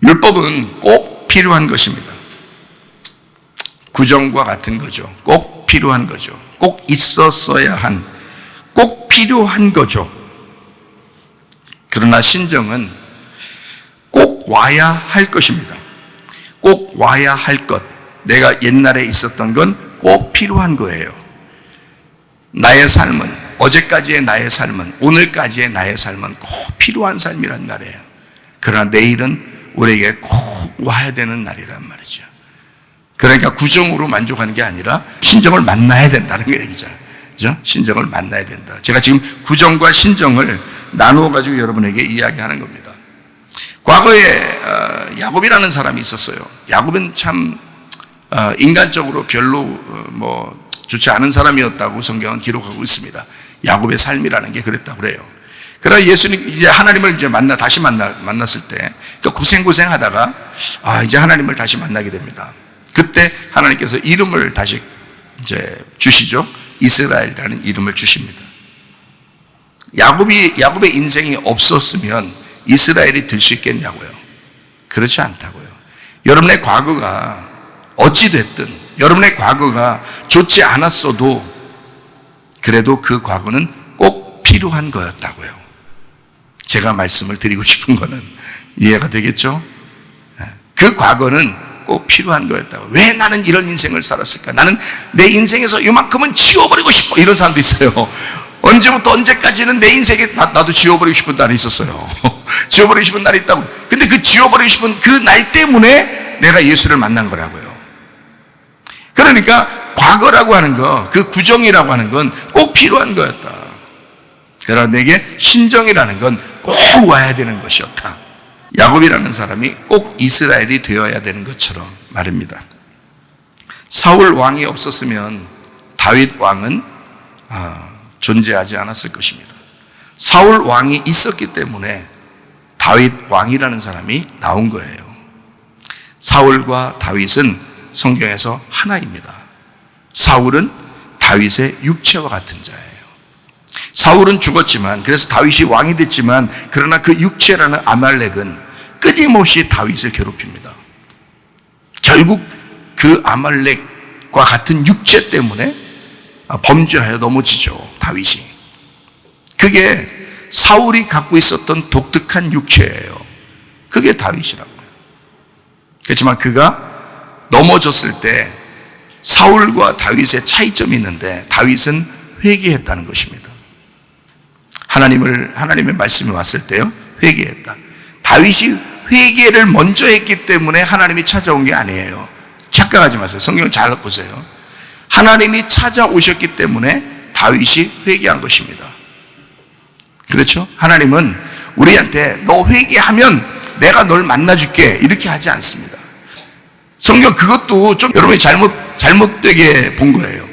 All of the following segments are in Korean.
율법은 꼭 필요한 것입니다. 구정과 같은 거죠. 꼭 필요한 거죠. 꼭 있었어야 한, 꼭 필요한 거죠. 그러나 신정은 꼭 와야 할 것입니다. 꼭 와야 할 것. 내가 옛날에 있었던 건 꼭 필요한 거예요. 나의 삶은, 어제까지의 나의 삶은, 오늘까지의 나의 삶은 꼭 필요한 삶이란 말이에요. 그러나 내일은 우리에게 꼭 와야 되는 날이란 말이죠. 그러니까 구정으로 만족하는 게 아니라 신정을 만나야 된다는 게 얘기죠. 그죠? 신정을 만나야 된다. 제가 지금 구정과 신정을 나누어 가지고 여러분에게 이야기하는 겁니다. 과거에 야곱이라는 사람이 있었어요. 야곱은 참 인간적으로 별로 좋지 않은 사람이었다고 성경은 기록하고 있습니다. 야곱의 삶이라는 게 그랬다고 그래요. 그러나 예수님 이제 하나님을 이제 다시 만났을 때 고생하다가 이제 하나님을 다시 만나게 됩니다. 그때 하나님께서 이름을 다시 이제 주시죠. 이스라엘이라는 이름을 주십니다. 야곱의 인생이 없었으면 이스라엘이 될 수 있겠냐고요? 그렇지 않다고요. 여러분의 과거가 어찌됐든, 여러분의 과거가 좋지 않았어도 그래도 그 과거는 꼭 필요한 거였다고요. 제가 말씀을 드리고 싶은 거는 이해가 되겠죠? 그 과거는 꼭 필요한 거였다고. 왜 나는 이런 인생을 살았을까? 나는 내 인생에서 이만큼은 지워버리고 싶어. 이런 사람도 있어요. 언제부터 언제까지는 내 인생에 나도 지워버리고 싶은 날이 있었어요. 지워버리고 싶은 날이 있다고. 근데 그 지워버리고 싶은 그 날 때문에 내가 예수를 만난 거라고요. 그러니까 과거라고 하는 거, 그 구정이라고 하는 건 꼭 필요한 거였다. 그러나 내게 신정이라는 건 꼭 와야 되는 것이었다. 야곱이라는 사람이 꼭 이스라엘이 되어야 되는 것처럼 말입니다. 사울 왕이 없었으면 다윗 왕은 존재하지 않았을 것입니다. 사울 왕이 있었기 때문에 다윗 왕이라는 사람이 나온 거예요. 사울과 다윗은 성경에서 하나입니다. 사울은 다윗의 육체와 같은 자예요. 사울은 죽었지만, 그래서 다윗이 왕이 됐지만, 그러나 그 육체라는 아말렉은 끊임없이 다윗을 괴롭힙니다. 결국 그 아말렉과 같은 육체 때문에 범죄하여 넘어지죠, 다윗이. 그게 사울이 갖고 있었던 독특한 육체예요. 그게 다윗이라고요. 그렇지만 그가 넘어졌을 때 사울과 다윗의 차이점이 있는데, 다윗은 회개했다는 것입니다. 하나님의 말씀이 왔을 때요, 회개했다. 다윗이 회개를 먼저 했기 때문에 하나님이 찾아온 게 아니에요. 착각하지 마세요. 성경을 잘 보세요. 하나님이 찾아오셨기 때문에 다윗이 회개한 것입니다. 그렇죠? 하나님은 우리한테 너 회개하면 내가 널 만나줄게 이렇게 하지 않습니다. 성경 그것도 좀 여러분이 잘못되게 본 거예요.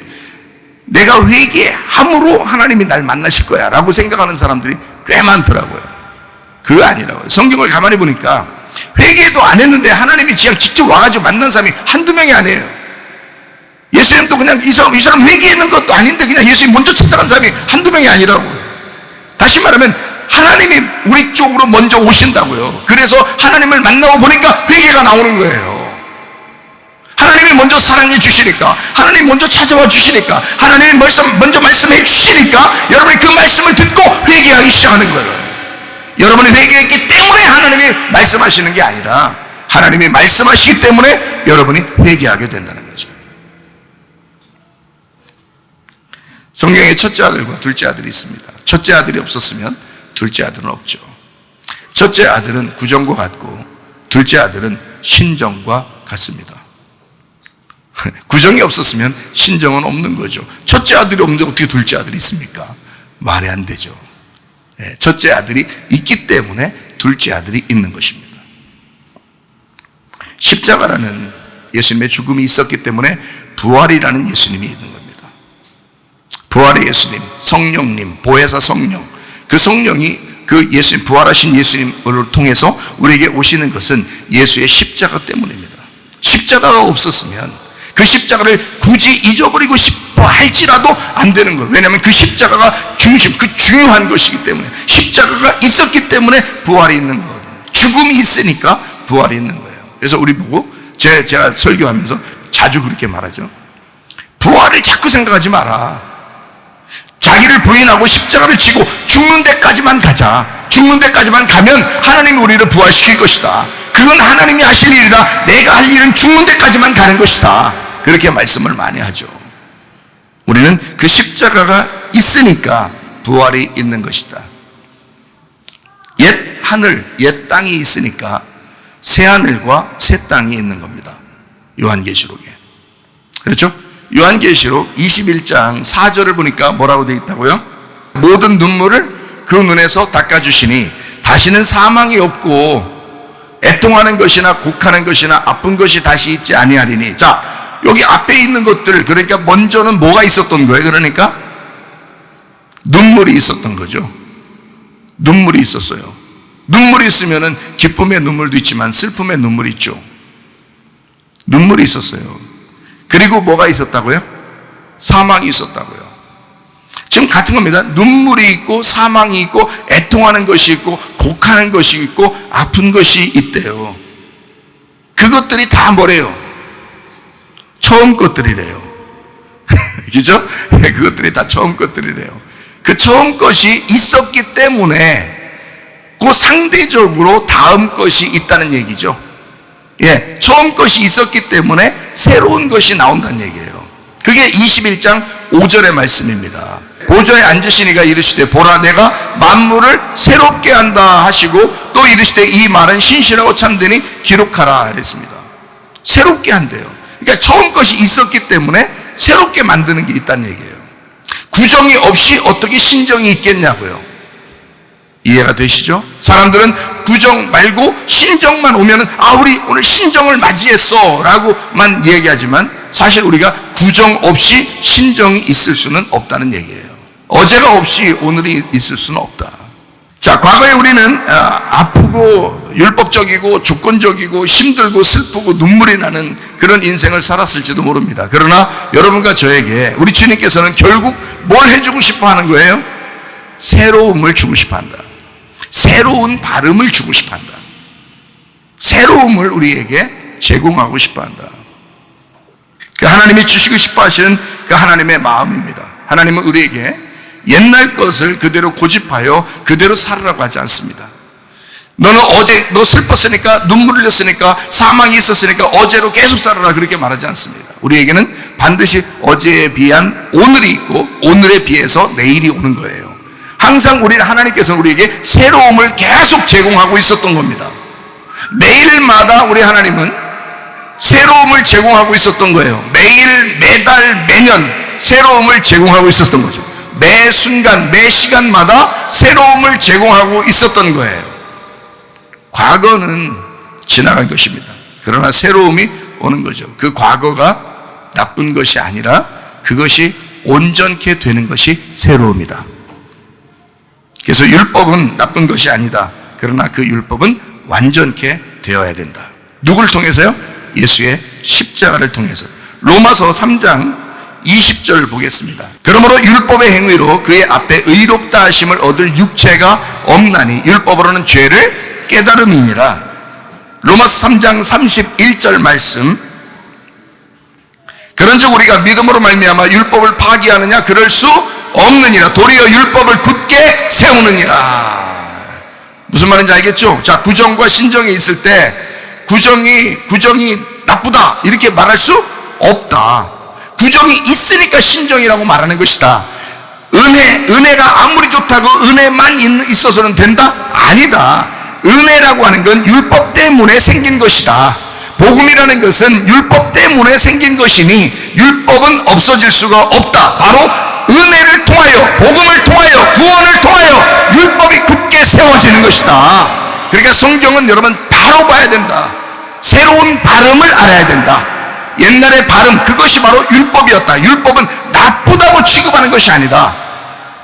내가 회개함으로 하나님이 날 만나실 거야 라고 생각하는 사람들이 꽤 많더라고요. 그거 아니라고요. 성경을 가만히 보니까 회개도 안 했는데 하나님이 그냥 직접 와가지고 만난 사람이 한두 명이 아니에요. 예수님도 그냥 이 사람 회개했는 것도 아닌데 그냥 예수님 먼저 찾아간 사람이 한두 명이 아니라고요. 다시 말하면 하나님이 우리 쪽으로 먼저 오신다고요. 그래서 하나님을 만나고 보니까 회개가 나오는 거예요. 하나님이 먼저 사랑해 주시니까, 하나님이 먼저 찾아와 주시니까, 하나님이 먼저 말씀해 주시니까 여러분이 그 말씀을 듣고 회개하기 시작하는 거예요. 여러분이 회개했기 때문에 하나님이 말씀하시는 게 아니라 하나님이 말씀하시기 때문에 여러분이 회개하게 된다는 거죠. 성경에 첫째 아들과 둘째 아들이 있습니다. 첫째 아들이 없었으면 둘째 아들은 없죠. 첫째 아들은 구정과 같고 둘째 아들은 신정과 같습니다. 구정이 없었으면 신정은 없는 거죠. 첫째 아들이 없는데 어떻게 둘째 아들이 있습니까? 말이 안 되죠. 첫째 아들이 있기 때문에 둘째 아들이 있는 것입니다. 십자가라는 예수님의 죽음이 있었기 때문에 부활이라는 예수님이 있는 겁니다. 부활의 예수님, 성령님, 보혜사 성령, 그 성령이 그 예수님, 부활하신 예수님을 통해서 우리에게 오시는 것은 예수의 십자가 때문입니다. 십자가가 없었으면 그 십자가를 굳이 잊어버리고 싶어 할지라도 안 되는 거예요. 왜냐하면 그 십자가가 중심, 그 중요한 것이기 때문에, 십자가가 있었기 때문에 부활이 있는 거거든요. 죽음이 있으니까 부활이 있는 거예요. 그래서 우리 보고 제가 설교하면서 자주 그렇게 말하죠. 부활을 자꾸 생각하지 마라. 자기를 부인하고 십자가를 지고 죽는 데까지만 가자. 죽는 데까지만 가면 하나님이 우리를 부활시킬 것이다. 그건 하나님이 하실 일이라 내가 할 일은 죽는 데까지만 가는 것이다. 그렇게 말씀을 많이 하죠. 우리는 그 십자가가 있으니까 부활이 있는 것이다. 옛 하늘, 옛 땅이 있으니까 새 하늘과 새 땅이 있는 겁니다. 요한계시록에. 그렇죠? 요한계시록 21장 4절을 보니까 뭐라고 되어 있다고요? 모든 눈물을 그 눈에서 닦아주시니 다시는 사망이 없고 애통하는 것이나 곡하는 것이나 아픈 것이 다시 있지 아니하리니. 자, 여기 앞에 있는 것들, 그러니까 먼저는 뭐가 있었던 거예요? 그러니까 눈물이 있었던 거죠. 눈물이 있었어요. 눈물이 있으면은 기쁨의 눈물도 있지만 슬픔의 눈물이 있죠. 눈물이 있었어요. 그리고 뭐가 있었다고요? 사망이 있었다고요. 지금 같은 겁니다. 눈물이 있고 사망이 있고 애통하는 것이 있고 곡하는 것이 있고 아픈 것이 있대요. 그것들이 다 뭐래요? 처음 것들이래요. 그죠? 그것들이 다 처음 것들이래요. 그 처음 것이 있었기 때문에 그 상대적으로 다음 것이 있다는 얘기죠. 예, 처음 것이 있었기 때문에 새로운 것이 나온다는 얘기예요. 그게 21장 5절의 말씀입니다. 보좌에 앉으시니가 이르시되 보라 내가 만물을 새롭게 한다 하시고 또 이르시되 이 말은 신실하고 참되니 기록하라 그랬습니다. 새롭게 한대요. 그러니까 처음 것이 있었기 때문에 새롭게 만드는 게 있다는 얘기예요. 구정이 없이 어떻게 신정이 있겠냐고요. 이해가 되시죠? 사람들은 구정 말고 신정만 오면은 우리 오늘 신정을 맞이했어 라고만 얘기하지만 사실 우리가 구정 없이 신정이 있을 수는 없다는 얘기예요. 어제가 없이 오늘이 있을 수는 없다. 자, 과거에 우리는 아프고 율법적이고 주권적이고 힘들고 슬프고 눈물이 나는 그런 인생을 살았을지도 모릅니다. 그러나 여러분과 저에게 우리 주님께서는 결국 뭘 해주고 싶어 하는 거예요? 새로움을 주고 싶어 한다. 새로운 발음을 주고 싶어 한다. 새로움을 우리에게 제공하고 싶어 한다. 그 하나님이 주시고 싶어 하시는 그 하나님의 마음입니다. 하나님은 우리에게 옛날 것을 그대로 고집하여 그대로 살으라고 하지 않습니다. 너는 어제 너 슬펐으니까 눈물을 흘렸으니까 사망이 있었으니까 어제로 계속 살아라 그렇게 말하지 않습니다. 우리에게는 반드시 어제에 비한 오늘이 있고 오늘에 비해서 내일이 오는 거예요. 항상 우리는 하나님께서는 우리에게 새로움을 계속 제공하고 있었던 겁니다. 매일마다 우리 하나님은 새로움을 제공하고 있었던 거예요. 매일, 매달, 매년 새로움을 제공하고 있었던 거죠. 매 순간, 매 시간마다 새로움을 제공하고 있었던 거예요. 과거는 지나간 것입니다. 그러나 새로움이 오는 거죠. 그 과거가 나쁜 것이 아니라 그것이 온전케 되는 것이 새로움이다. 그래서 율법은 나쁜 것이 아니다. 그러나 그 율법은 완전케 되어야 된다. 누구를 통해서요? 예수의 십자가를 통해서. 로마서 3장 20절 보겠습니다. 그러므로 율법의 행위로 그의 앞에 의롭다 하심을 얻을 육체가 없나니 율법으로는 죄를 깨달음이니라. 로마서 3장 31절 말씀. 그런즉 우리가 믿음으로 말미암아 율법을 파기하느냐? 그럴 수 없느니라. 도리어 율법을 굳게 세우느니라. 무슨 말인지 알겠죠? 자, 구정과 신정이 있을 때 구정이 나쁘다 이렇게 말할 수 없다. 구정이 있으니까 신정이라고 말하는 것이다. 은혜가 아무리 좋다고 은혜만 있어서는 된다? 아니다. 은혜라고 하는 건 율법 때문에 생긴 것이다. 복음이라는 것은 율법 때문에 생긴 것이니 율법은 없어질 수가 없다. 바로 은혜를 통하여, 복음을 통하여, 구원을 통하여 율법이 굳게 세워지는 것이다. 그러니까 성경은 여러분 바로 봐야 된다. 새로운 발음을 알아야 된다. 옛날의 발음, 그것이 바로 율법이었다. 율법은 나쁘다고 취급하는 것이 아니다.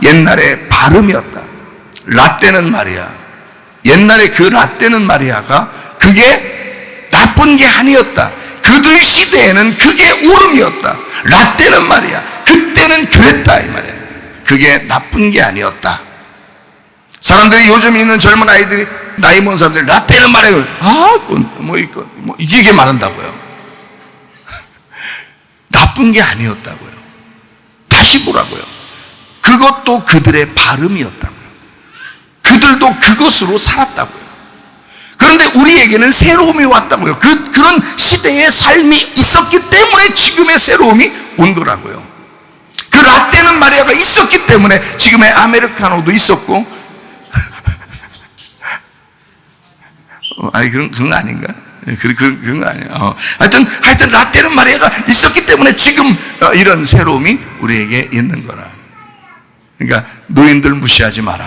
옛날의 발음이었다. 라떼는 말이야. 옛날에 그 라떼는 말이야가 그게 나쁜 게 아니었다. 그들 시대에는 그게 옳음이었다. 라떼는 말이야. 그때는 그랬다 이 말이야. 그게 나쁜 게 아니었다. 사람들이 요즘 있는 젊은 아이들이 나이 먹은 사람들이 라떼는 말해, 이게 말한다고요. 나쁜 게 아니었다고요. 다시 보라고요. 그것도 그들의 발음이었다고요. 그들도 그것으로 살았다고요. 그런데 우리에게는 새로움이 왔다고요. 그런 시대의 삶이 있었기 때문에 지금의 새로움이 온 거라고요. 그 라떼는 마리아가 있었기 때문에 지금의 아메리카노도 있었고, 아니, 그런 거 아닌가? 그런 거 아니에요. 하여튼 라떼는 마리아가 있었기 때문에 지금 이런 새로움이 우리에게 있는 거라. 그러니까 노인들 무시하지 마라.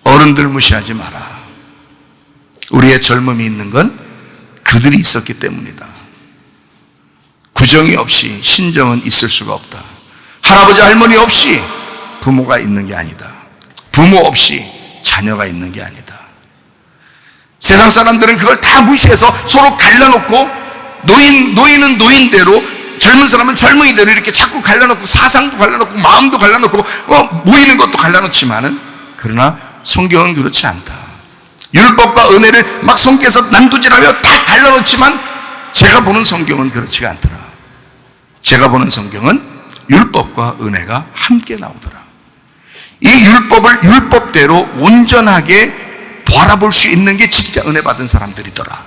어른들 무시하지 마라. 우리의 젊음이 있는 건 그들이 있었기 때문이다. 구정이 없이 신정은 있을 수가 없다. 할아버지 할머니 없이 부모가 있는 게 아니다. 부모 없이 자녀가 있는 게 아니다. 세상 사람들은 그걸 다 무시해서 서로 갈라놓고, 노인은 노인대로, 젊은 사람은 젊은이대로 이렇게 자꾸 갈라놓고, 사상도 갈라놓고, 마음도 갈라놓고, 모이는 것도 갈라놓지만은, 그러나 성경은 그렇지 않다. 율법과 은혜를 막 손께서 난도질하며 다 갈라놓지만, 제가 보는 성경은 그렇지가 않더라. 제가 보는 성경은 율법과 은혜가 함께 나오더라. 이 율법을 율법대로 온전하게 바라볼 수 있는 게 진짜 은혜 받은 사람들이더라.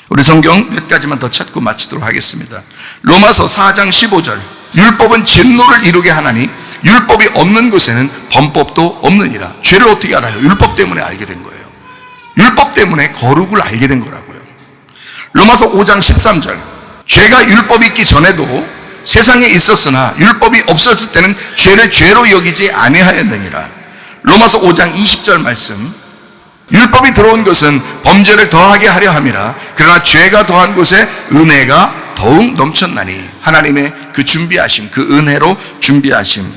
우리 성경 몇 가지만 더 찾고 마치도록 하겠습니다. 로마서 4장 15절. 율법은 진노를 이루게 하나니 율법이 없는 곳에는 범법도 없느니라. 죄를 어떻게 알아요? 율법 때문에 알게 된 거예요. 율법 때문에 거룩을 알게 된 거라고요. 로마서 5장 13절. 죄가 율법이 있기 전에도 세상에 있었으나 율법이 없었을 때는 죄를 죄로 여기지 아니하였느니라. 로마서 5장 20절 말씀. 율법이 들어온 것은 범죄를 더하게 하려 함이라. 그러나 죄가 더한 곳에 은혜가 더욱 넘쳤나니. 하나님의 그 준비하심, 그 은혜로 준비하심.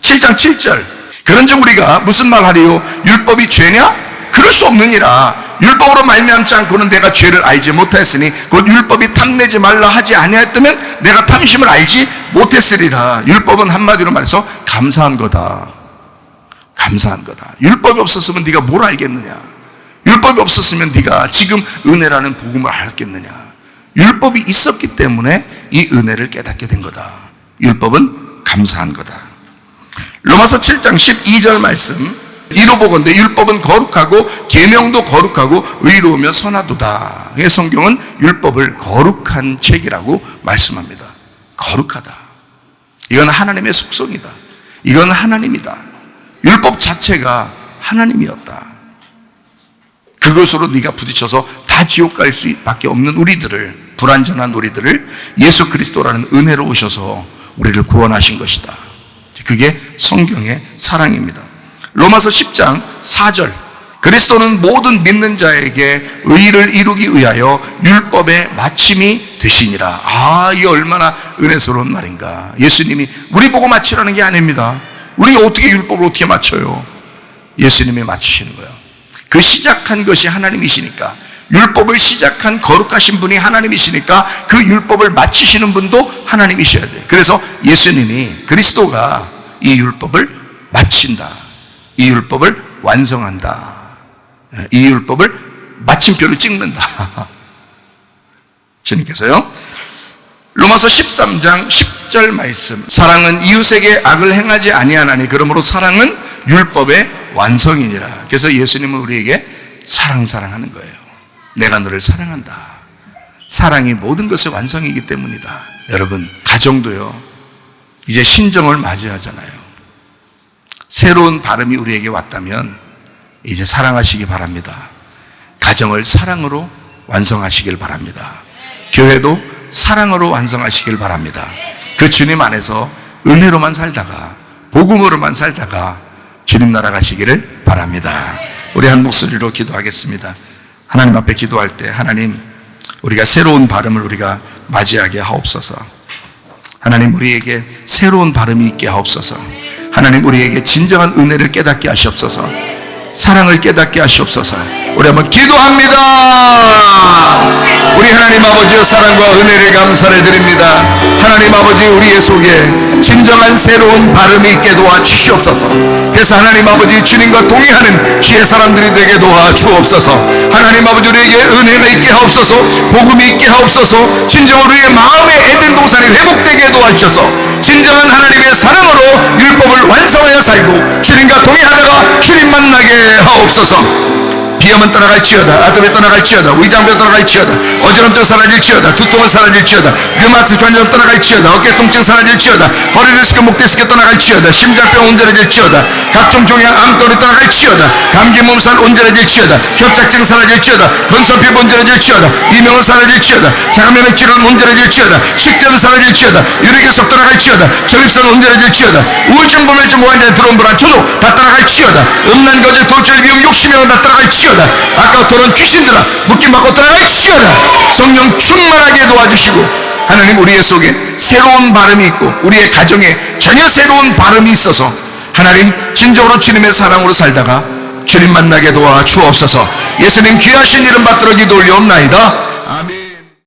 7장 7절. 그런즉 우리가 무슨 말 하리요? 율법이 죄냐? 그럴 수 없느니라. 율법으로 말미암지 않고는 내가 죄를 알지 못하였으니 곧 율법이 탐내지 말라 하지 아니하였다면 내가 탐심을 알지 못했으리라. 율법은 한마디로 말해서 감사한 거다. 감사한 거다. 율법이 없었으면 네가 뭘 알겠느냐? 율법이 없었으면 네가 지금 은혜라는 복음을 알았겠느냐? 율법이 있었기 때문에 이 은혜를 깨닫게 된 거다. 율법은 감사한 거다. 로마서 7장 12절 말씀. 이로 보건대 율법은 거룩하고 계명도 거룩하고 의로우며 선하도다. 성경은 율법을 거룩한 책이라고 말씀합니다. 거룩하다. 이건 하나님의 속성이다. 이건 하나님이다. 율법 자체가 하나님이었다. 그것으로 네가 부딪혀서 다 지옥 갈 수밖에 없는 우리들을, 불완전한 우리들을 예수 그리스도라는 은혜로 오셔서 우리를 구원하신 것이다. 그게 성경의 사랑입니다. 로마서 10장 4절. 그리스도는 모든 믿는 자에게 의를 이루기 위하여 율법의 마침이 되시니라. 이게 얼마나 은혜스러운 말인가. 예수님이 우리 보고 마치라는 게 아닙니다. 우리가 어떻게 율법을 어떻게 맞춰요? 예수님이 맞추시는 거예요. 그 시작한 것이 하나님이시니까, 율법을 시작한 거룩하신 분이 하나님이시니까 그 율법을 마치시는 분도 하나님이셔야 돼요. 그래서 예수님이, 그리스도가 이 율법을 마친다. 이 율법을 완성한다. 이 율법을 마침표를 찍는다. 주님께서요. 로마서 13장 10절 말씀. 사랑은 이웃에게 악을 행하지 아니하나니 그러므로 사랑은 율법의 완성이니라. 그래서 예수님은 우리에게 사랑하는 거예요. 내가 너를 사랑한다. 사랑이 모든 것의 완성이기 때문이다. 여러분, 가정도요, 이제 신정을 맞이하잖아요. 새로운 발음이 우리에게 왔다면 이제 사랑하시기 바랍니다. 가정을 사랑으로 완성하시길 바랍니다. 교회도 사랑으로 완성하시길 바랍니다. 그 주님 안에서 은혜로만 살다가, 복음으로만 살다가 주님 나라 가시기를 바랍니다. 우리 한 목소리로 기도하겠습니다. 하나님 앞에 기도할 때, 하나님, 우리가 새로운 발음을 우리가 맞이하게 하옵소서. 하나님, 우리에게 새로운 발음이 있게 하옵소서. 하나님, 우리에게 진정한 은혜를 깨닫게 하시옵소서. 사랑을 깨닫게 하시옵소서. 우리 한번 기도합니다. 우리 하나님 아버지의 사랑과 은혜를 감사를 드립니다. 하나님 아버지, 우리의 속에 진정한 새로운 발음이 있게 도와주시옵소서. 그래서 하나님 아버지, 주님과 동의하는 주의 사람들이 되게 도와주옵소서. 하나님 아버지, 우리에게 은혜가 있게 하옵소서. 복음이 있게 하옵소서. 진정으로 우리의 마음의 에덴 동산이 회복되게 도와주셔서 진정한 하나님의 사랑으로 율법을 완성하여 살고 주님과 동의하다가 주님 만나게 하옵소서. 비염은 떠나갈지어다, 아토피 떠나갈지어다, 위장병 떠나갈지어다, 어지럼증 사라질지어다, 두통은 사라질지어다, 류마티스 관절 떠나갈지어다, 어깨 통증 사라질지어다, 허리 디스크, 목 디스크 떠나갈지어다, 심장병 온전해질지어다, 각종 종양 암돌이 떠나갈지어다, 감기 몸살 온전해질지어다, 협착증 사라질지어다, 건설피부 온전해질지어다, 이명은 사라질지어다, 장면의 질환 온전해질지어다, 식대도 사라질지어다, 유리결석 떠나갈지어다, 전립선 온전해질지어다, 우울증, 불면증, 무한장, 들어온 불안, 초조 다 떠나갈지어다, 음란, 거짓, 돌출, 미움, 욕심이면 다 떠나갈지어다, 아까 들은 귀신들아 묶임받고 떠나갈지어다. 성령 충만하게 도와주시고 하나님, 우리의 속에 새로운 발음이 있고 우리의 가정에 전혀 새로운 발음이 있어서 하나님 진정으로 주님의 사랑으로 살다가 주님 만나게 도와주옵소서. 예수님 귀하신 이름 받들어 기도 올려옵나이다.